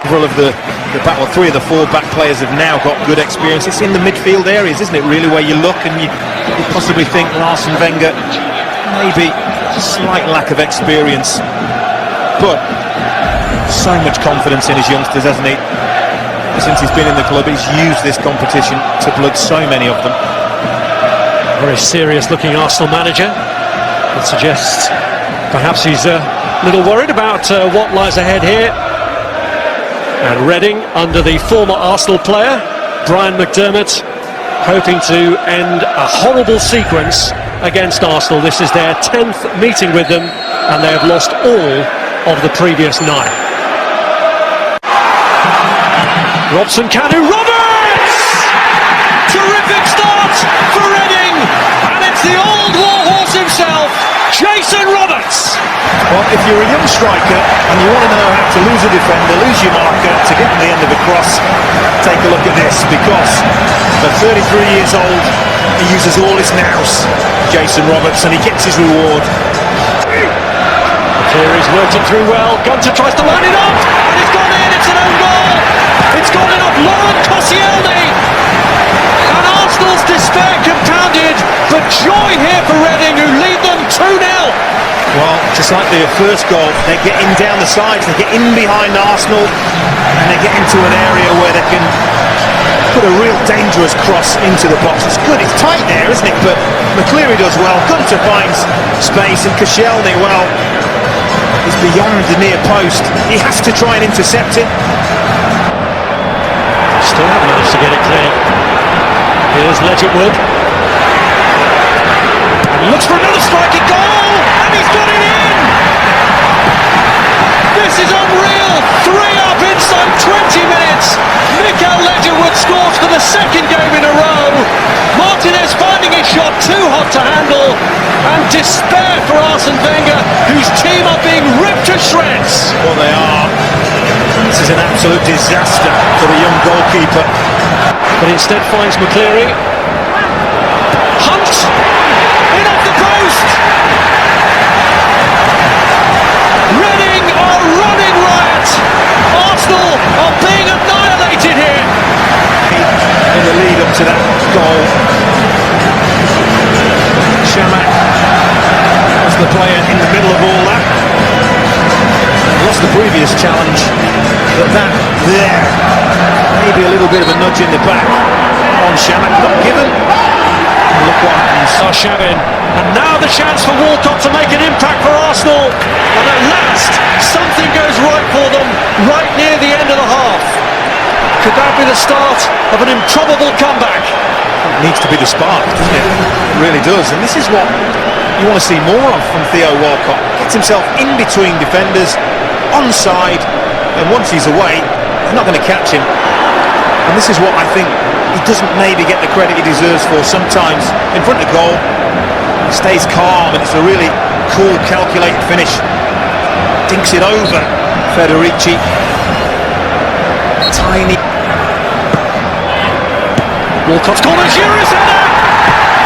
several of the three of the four back players have now got good experience. It's in the midfield areas, isn't it, really, where you look and you possibly think Arsene Wenger, maybe a slight lack of experience, but so much confidence in his youngsters, hasn't he? Since he's been in the club, he's used this competition to blood so many of them. Very serious looking Arsenal manager. That suggests perhaps he's a little worried about what lies ahead here. And Reading, under the former Arsenal player Brian McDermott, hoping to end a horrible sequence against Arsenal. This is their 10th meeting with them, and they have lost all of the previous 9. Robson Kanu, Roberts! Terrific start for Reading, and it's the old warhorse himself, Jason Roberts! Well, if you're a young striker and you want to know how to lose a defender, lose your marker, to get to the end of a cross, take a look at this, because at 33 years old, he uses all his nous, Jason Roberts, and he gets his reward. Cleary's worked it through well, Gunter tries to line it up, and it's gone in, it's an own goal! It's gone in off Laurent Koscielny! And Arsenal's despair compounded, but joy here for Reading, who lead them 2-0! Well, just like their first goal, they're getting down the sides, they get in behind Arsenal, and they get into an area where they can put a real dangerous cross into the box. It's good, it's tight there, isn't it? But McCleary does well, Gunter finds space, and Koscielny, well, is beyond the near post. He has to try and intercept it. Still haven't managed to get it clear. Here's Ledgerwood. And he looks for another striking goal! And he's got it in! This is unreal! 3 up inside 20 minutes! Mikael Ledgerwood scores for the second game in a row! Martinez finding his shot too hot to handle, and despair for Arsene Wenger, whose team are being ripped to shreds! Well, they are. This is an absolute disaster for the young goalkeeper. But instead finds McCleary. Hunt! In off the post! Reading are running riot! Arsenal are being annihilated here! In the lead up to that goal, Shamak was the player in the middle of all that. Lost the previous challenge, but that there, maybe a little bit of a nudge in the back on Shamak, not given. And look what happens. Arshavin, and now the chance for Walcott to make an impact for Arsenal, and at last something goes right for them right near the end of the half. Could that be the start of an improbable comeback? It needs to be the spark, doesn't it? It really does, and this is what you want to see more of from Theo Walcott. Gets himself in between defenders, onside, and once he's away, they're not going to catch him. And this is what I think he doesn't maybe get the credit he deserves for sometimes. In front of goal, he stays calm, and it's a really cool, calculated finish. Dinks it over Federici. Tiny. Walcott's corner, Giroud's header!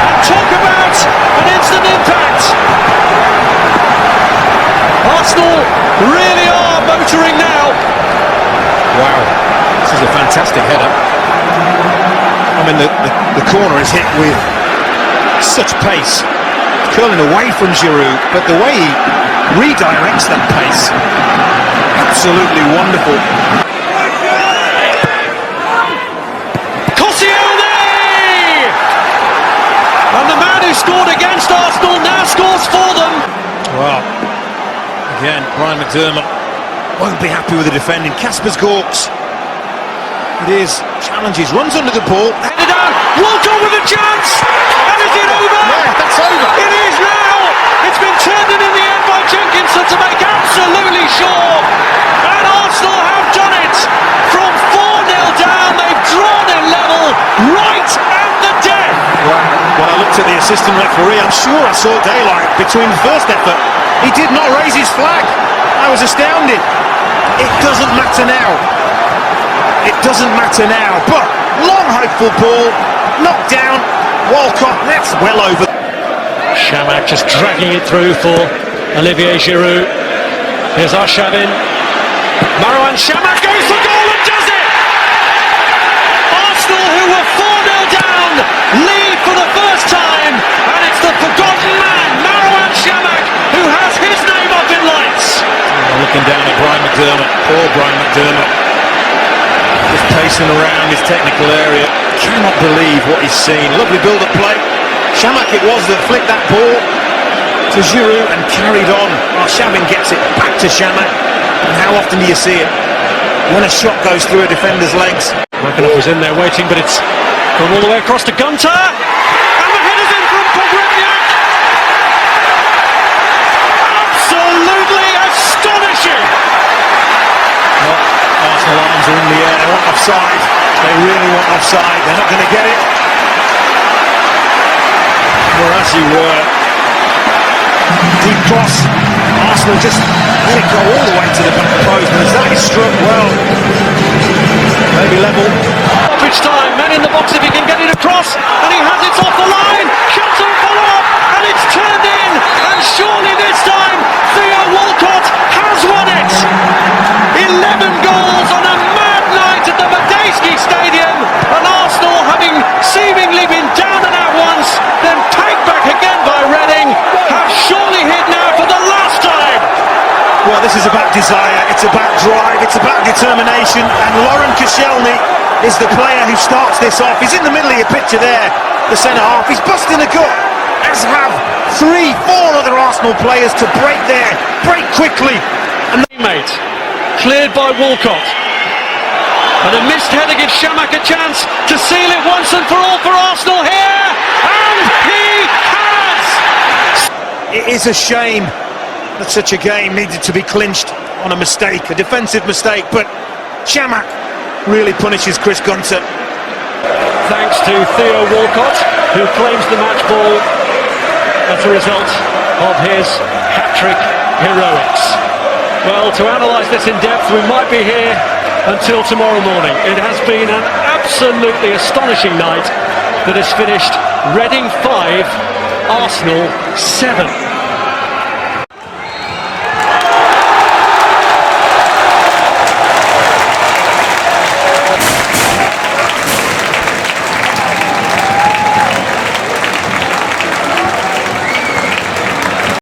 And talk about an instant impact! Arsenal really are motoring now. Wow, this is a fantastic header. I mean, the corner is hit with such pace. It's curling away from Giroud, but the way he redirects that pace, absolutely wonderful. Koscielny! And the man who scored against Arsenal now scores for them. Well, again, Brian McDermott won't be happy with the defending. Kasper's Gorks. It is, challenges, runs under the ball. Headed down, Walcott with a chance! And is it over? Yeah, that's over. It is now! It's been turned in the end by Jenkinson to make absolutely sure. And Arsenal have done it! From 4-0 down, they've drawn it level right at the death! Well, when I looked at the assistant referee, I'm sure I saw daylight between the first effort. He did not raise his flag. I was astounded. It doesn't matter now. It doesn't matter now. But long hopeful ball, knocked down. Walcott, that's well over. Shamak just dragging it through for Olivier Giroud. Here's Arshavin. Marouane Chamakh goes for goal! does it! Arsenal, who were 4-0 down, lead for the first time, and it's the forgotten man, Marouane Chamakh, who has his name up in lights. Looking down at Brian McDermott, poor Brian McDermott, just pacing around his technical area, cannot believe what he's seen. Lovely build-up play. Chamakh it was that flicked that ball to Giroud and carried on. Arshavin gets it back to Chamakh, and how often do you see it when a shot goes through a defender's legs? McAnuff was in there waiting, but it's gone all the way across to Gunter, and the header's in from Pogrebniak. Absolutely astonishing. Well, Arsenal arms are in the air. They want offside. They really want offside. They're not going to get it. Well, as you were. Deep cross. Arsenal just let it go all the way to the back post. And as that is struck well, maybe level. Stoppage time. Men in the box if he can get it across, and he has it off the line. Shots on follow-up, and it's turned in. And surely this time, Theo Walcott has won it. 11 goals on a mad night at the Madejski Stadium, and Arsenal, having seemingly been down and out once, then pegged back again by Reading, have surely hit now for the last time. Well, this is about desire, it's about drive, it's about determination, and Lauren Koscielny is the player who starts this off. He's in the middle of your picture there, the centre half. He's busting a gut, as have 3-4 other Arsenal players to break there, break quickly. And teammate cleared by Walcott, and a missed header gives Chamakh a chance to seal it once and for all for Arsenal here, and he has! It is a shame that such a game needed to be clinched on a mistake, a defensive mistake, but Chamakh really punishes Chris Gunter. Thanks to Theo Walcott, who claims the match ball as a result of his hat-trick heroics. Well, to analyse this in depth, we might be here until tomorrow morning. It has been an absolutely astonishing night that has finished Reading 5, Arsenal 7.